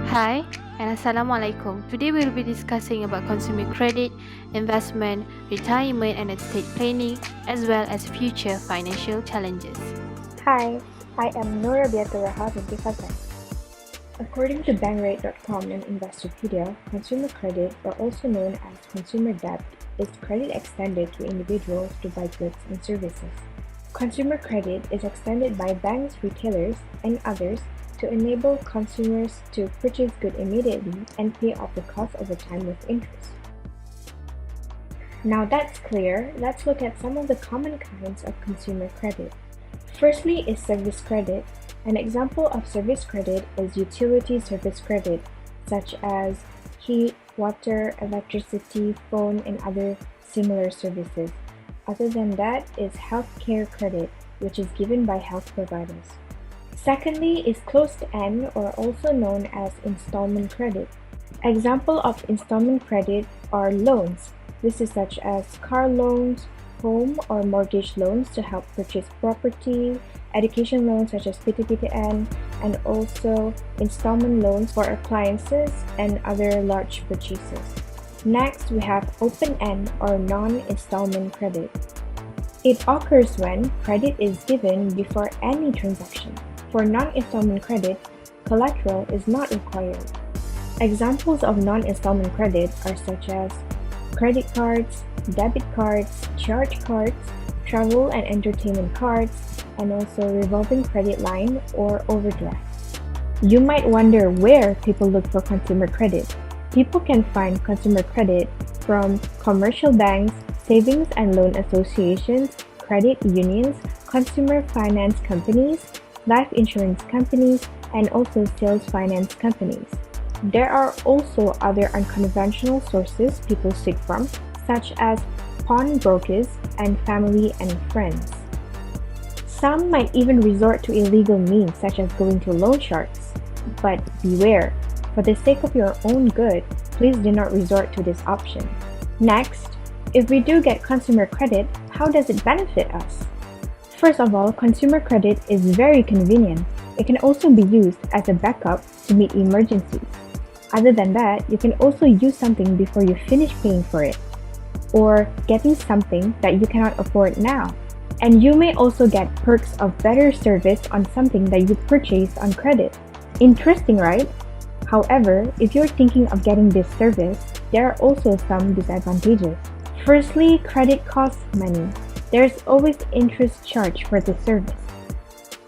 Hi and Assalamualaikum. Today we will be discussing about consumer credit, investment, retirement and estate planning, as well as future financial challenges. Hi, I am Rabiatul Binti Katan. According to bankrate.com and Investopedia, consumer credit, or also known as consumer debt, is credit extended to individuals to buy goods and services. Consumer credit is extended by banks, retailers, and others to enable consumers to purchase goods immediately and pay off the cost over time with interest. Now that's clear, let's look at some of the common kinds of consumer credit. Firstly is service credit. An example of service credit is utility service credit, such as heat, water, electricity, phone, and other similar services. Other than that is healthcare credit, which is given by health providers. Secondly is closed-end, or also known as installment credit. Example of installment credit are loans. This is such as car loans, home or mortgage loans to help purchase property, education loans such as PTPTN, and also installment loans for appliances and other large purchases. Next, we have open-end or non-installment credit. It occurs when credit is given before any transaction. For non-installment credit, collateral is not required. Examples of non-installment credit are such as credit cards, debit cards, charge cards, travel and entertainment cards, and also revolving credit line or overdraft. You might wonder where people look for consumer credit. People can find consumer credit from commercial banks, savings and loan associations, credit unions, consumer finance companies, life insurance companies, and also sales finance companies. There are also other unconventional sources people seek from, such as pawnbrokers and family and friends. Some might even resort to illegal means such as going to loan sharks. But beware, for the sake of your own good, please do not resort to this option. Next, if we do get consumer credit, how does it benefit us? First of all, consumer credit is very convenient. It can also be used as a backup to meet emergencies. Other than that, you can also use something before you finish paying for it, or getting something that you cannot afford now. And you may also get perks of better service on something that you purchased on credit. Interesting, right? However, if you're thinking of getting this service, there are also some disadvantages. Firstly, credit costs money. There's always interest charged for the service.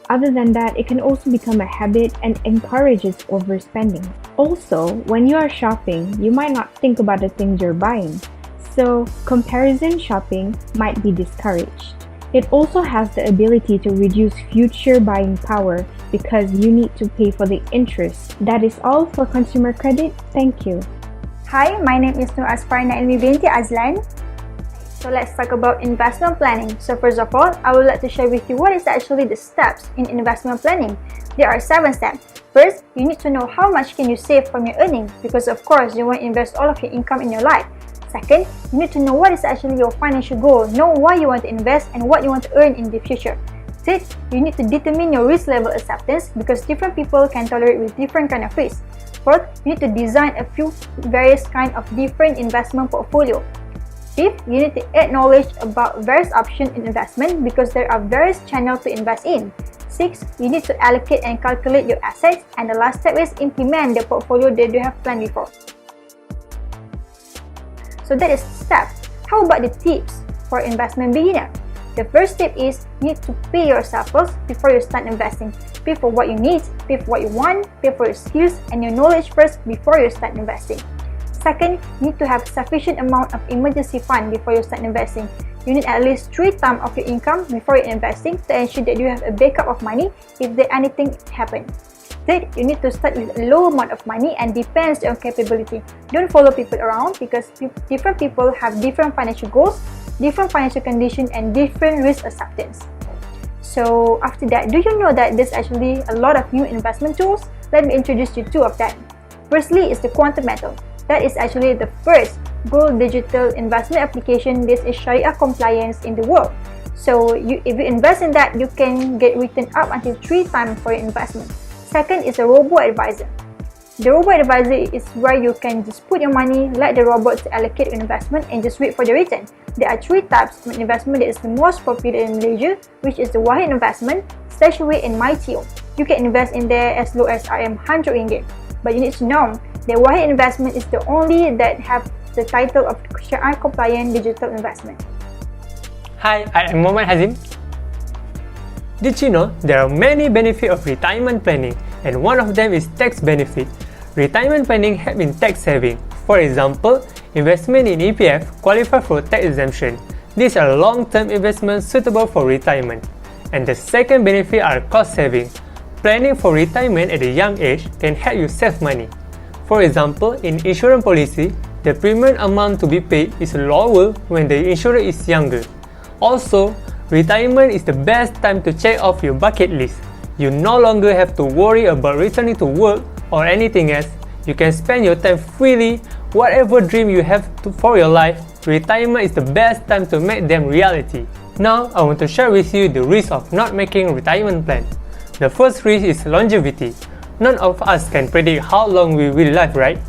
Other than that, it can also become a habit and encourages overspending. Also, when you are shopping, you might not think about the things you're buying, so comparison shopping might be discouraged. It also has the ability to reduce future buying power because you need to pay for the interest. That is all for consumer credit. Thank you. Hi, my name is Adzfarna Ilmi Binti Adzlan. So let's talk about investment planning. So first of all, I would like to share with you what is actually the steps in investment planning. There are 7 steps. First, you need to know how much can you save from your earning, because of course you want to invest all of your income in your life. Second, you need to know what is actually your financial goal, know why you want to invest and what you want to earn in the future. Third, you need to determine your risk level acceptance, because different people can tolerate with different kind of risk. Fourth, you need to design a few various kind of different investment portfolio. Fifth, you need to add knowledge about various options in investment because there are various channels to invest in. Sixth, you need to allocate and calculate your assets. And the last step is implement the portfolio that you have planned before. So that is step. How about the tips for investment beginner? The first tip is you need to pay yourself first before you start investing. Pay for what you need, pay for what you want, pay for your skills and your knowledge first before you start investing. Second, you need to have sufficient amount of emergency fund before you start investing. You need at least 3 times of your income before you're investing to ensure that you have a backup of money if there anything happen. Third, you need to start with a low amount of money and depends on capability. Don't follow people around because different people have different financial goals, different financial conditions, and different risk acceptance. So after that, do you know that there's actually a lot of new investment tools? Let me introduce you 2 of them. Firstly is the quantum method. That is actually the first gold digital investment application that is Sharia compliance in the world. So if you invest in that, you can get return up until 3 times for your investment. Second is a robo-advisor. The robot advisor is where you can just put your money, let the robot to allocate your investment and just wait for the return. There are three types of investment that is the most popular in Malaysia, which is the Wahid investment, Stashaway and MyTO. You can invest in there as low as RM100. But you need to know that Wahid investment is the only that have the title of Syariah compliant digital investment. Hi, I am Mohd Hazim. Did you know there are many benefits of retirement planning, and one of them is tax benefit. Retirement planning helps in tax saving. For example, investment in EPF qualify for tax exemption. These are long-term investments suitable for retirement. And the second benefit are cost saving. Planning for retirement at a young age can help you save money. For example, in insurance policy, the premium amount to be paid is lower when the insurer is younger. Also, retirement is the best time to check off your bucket list. You no longer have to worry about returning to work or anything else. You can spend your time freely. Whatever dream you have for your life, retirement is the best time to make them reality. Now, I want to share with you the risk of not making a retirement plan. The first risk is longevity. None of us can predict how long we will live, right?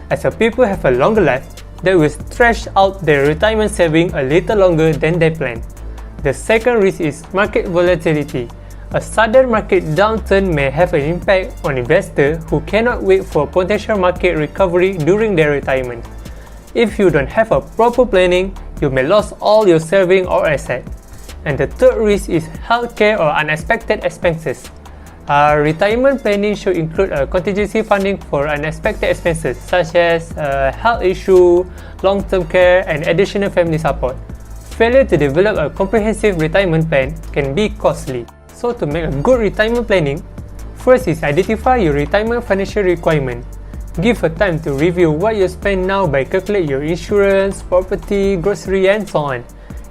As a people have a longer life, they will stretch out their retirement saving a little longer than they plan. The second risk is market volatility. A sudden market downturn may have an impact on investors who cannot wait for potential market recovery during their retirement. If you don't have a proper planning, you may lose all your savings or assets. And the third risk is healthcare or unexpected expenses. Retirement planning should include contingency funding for unexpected expenses such as health issue, long-term care, and additional family support. Failure to develop a comprehensive retirement plan can be costly. So to make a good retirement planning, first is identify your retirement financial requirement. Give a time to review what you spend now by calculate your insurance, property, grocery, and so on.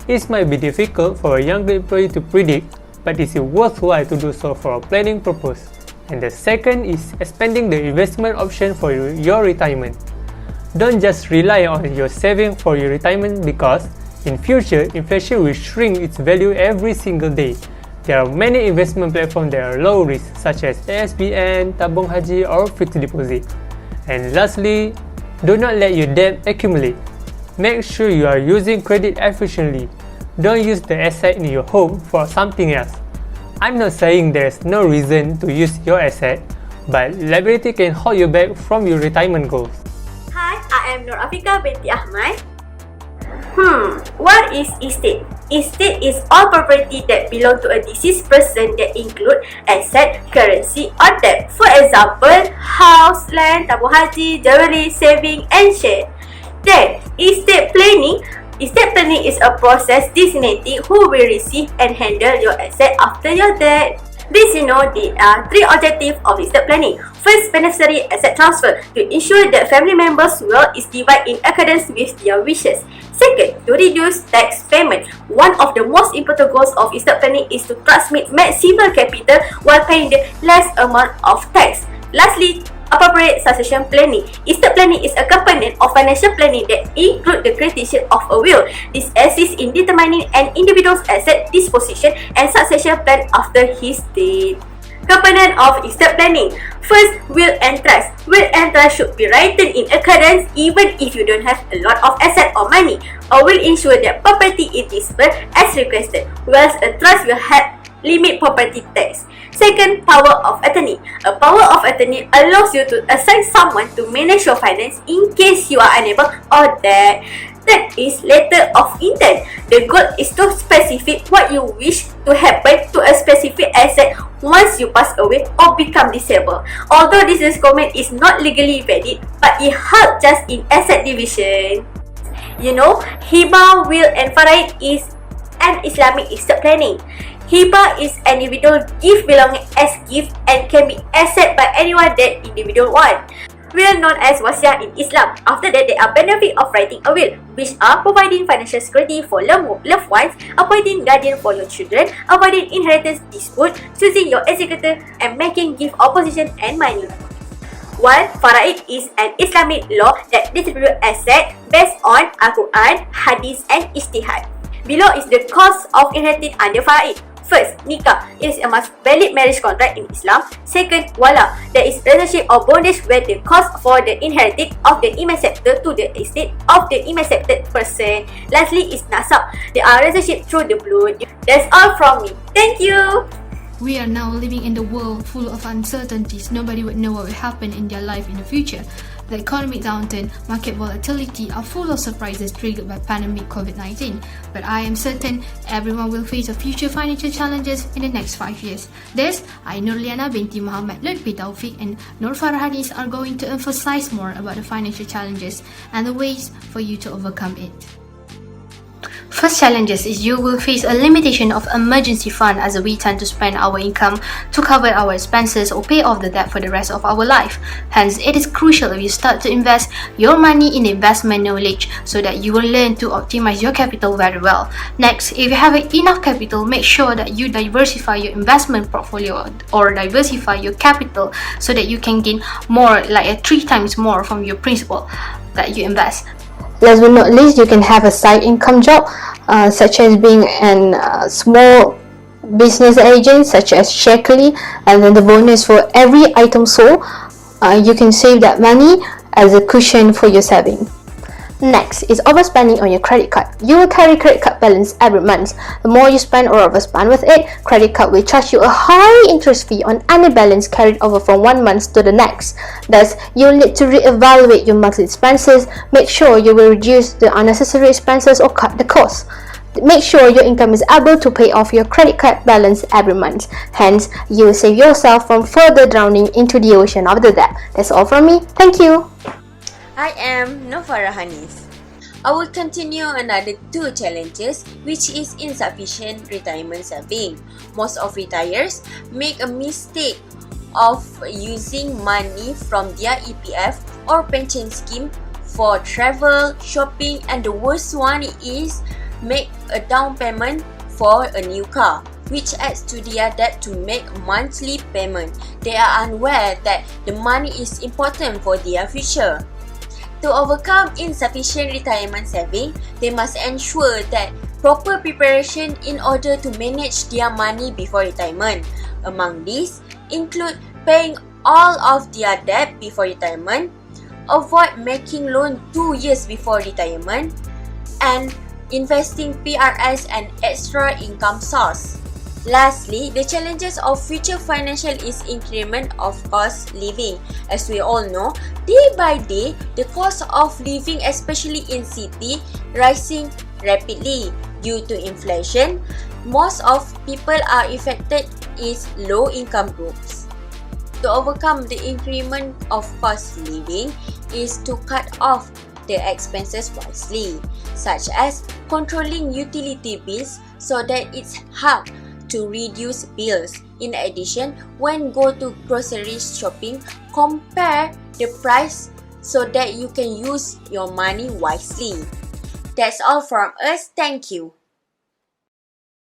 It might be difficult for a younger employee to predict, but it is worthwhile to do so for a planning purpose. And the second is expanding the investment option for your retirement. Don't just rely on your saving for your retirement because in future, inflation will shrink its value every single day. There are many investment platforms that are low risk such as ASBN, Tabung Haji or fixed deposit. And lastly, do not let your debt accumulate. Make sure you are using credit efficiently. Don't use the asset in your home for something else. I'm not saying there's no reason to use your asset, but liability can hold you back from your retirement goals. Hi, I am Afiqah Binti Ahmad. What is estate? Estate is all property that belong to a deceased person that include asset, currency or debt. For example, house, land, tabung haji, jewelry, saving and share. Then, estate planning. Estate planning is a process designating who will receive and handle your asset after your death. These there are three objectives of estate planning. First, beneficiary asset transfer to ensure that family members' wealth is divided in accordance with their wishes. Second, to reduce tax payment. One of the most important goals of estate planning is to transmit maximum capital while paying the less amount of tax. Lastly, appropriate succession planning. Estate planning is a component of financial planning that includes the creation of a will. This assists in determining an individual's asset disposition and succession plan after his death. Component of estate planning. First, will and trust. Will and trust should be written in accordance even if you don't have a lot of asset or money. A will ensure that property is dispersed as requested, whilst a trust will help limit property tax. Second, power of attorney. A power of attorney allows you to assign someone to manage your finance in case you are unable or dead. Third is letter of intent. The goal is to specify what you wish to happen to a specific asset once you pass away or become disabled. Although this document is not legally valid, but it helps just in asset division. Hibah, will and faraid is an Islamic estate planning. Hibah is an individual gift belonging as gift and can be accepted by anyone that individual want. Will known as wasiah in Islam. After that, there are benefits of writing a will, which are providing financial security for loved ones, appointing guardian for your children, avoiding inheritance dispute, choosing your executor, and making gift opposition and money. While faraid is an Islamic law that distributes assets based on Al-Quran, Hadith, and Ijtihad. Below is the cost of inheriting under faraid. First, nikah is a must valid marriage contract in Islam. Second, wala, there is relationship or bondage where the cost for the inherited of the emancipated to the estate of the emancipated person. Lastly is nasab, there are relationship through the blood. That's all from me. Thank you. We are now living in a world full of uncertainties. Nobody would know what will happen in their life in the future. The economic downturn, market volatility are full of surprises triggered by pandemic COVID-19. But I am certain everyone will face a future financial challenges in the next 5 years. Thus, Liyana, Binti, Muhammad, Lutpi, Taufik and Nurfarahanis are going to emphasize more about the financial challenges and the ways for you to overcome it. First challenges is you will face a limitation of emergency fund as we tend to spend our income to cover our expenses or pay off the debt for the rest of our life. Hence, it is crucial if you start to invest your money in investment knowledge so that you will learn to optimize your capital very well. Next, if you have enough capital, make sure that you diversify your investment portfolio or diversify your capital so that you can gain more, like 3 times more from your principal that you invest. Last but not least, you can have a side income job such as being a small business agent such as Shakely, and then the bonus for every item sold, you can save that money as a cushion for your saving. Next is overspending on your credit card. You will carry credit card balance every month. The more you spend or overspend with it, credit card will charge you a high interest fee on any balance carried over from 1 month to the next. Thus, you'll need to reevaluate your monthly expenses, make sure you will reduce the unnecessary expenses or cut the cost. Make sure your income is able to pay off your credit card balance every month. Hence, you will save yourself from further drowning into the ocean of the debt. That's all from me. Thank you. I am Nurfarahanis. I will continue another 2 challenges, which is insufficient retirement saving. Most of retirees make a mistake of using money from their EPF or pension scheme for travel, shopping, and the worst one is make a down payment for a new car, which adds to their debt to make monthly payment. They are unaware that the money is important for their future. To overcome insufficient retirement saving, they must ensure that proper preparation in order to manage their money before retirement. Among these include paying all of their debt before retirement, avoid making loan 2 years before retirement, and investing PRS and extra income source. Lastly, the challenges of future financial is increment of cost living. As we all know, day by day, the cost of living, especially in city, rising rapidly due to inflation. Most of people are affected is low income groups. To overcome the increment of cost living is to cut off the expenses wisely, such as controlling utility bills so that it's hard to reduce bills. In addition, when go to grocery shopping, compare the price so that you can use your money wisely. That's all from us. Thank you.